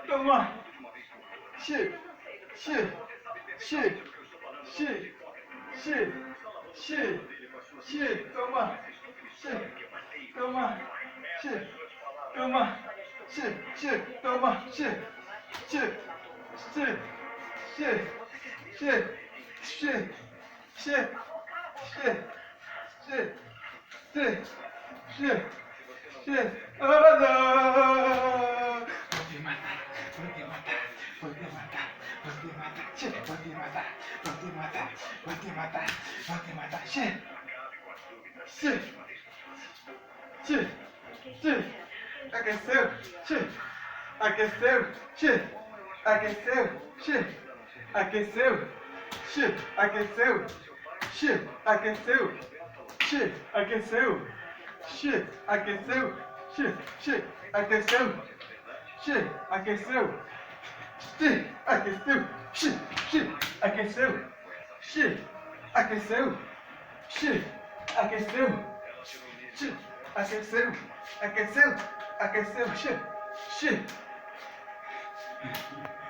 toma. Che, che, che, che, che, che, che, toma. Che, toma. Che, toma. Che, toma. Che, che, che, che, che, che, che, che, che, che, che, che, ah, não! Vou te matar, vou te matar, vou te matar, vou te matar, che, vou te matar, vou te matar, vou te matar, vou te matar, che, che, che, che, aqueceu, che, aqueceu, che, aqueceu, che, aqueceu, che, aqueceu, che, aqueceu, che, aqueceu, che, aqueceu, che, che, aqueceu, che, aqueceu, che, aqueceu, che, che, aqueceu, che, aqueceu, che, aqueceu, che, aqueceu, aqueceu, aqueceu, che, che.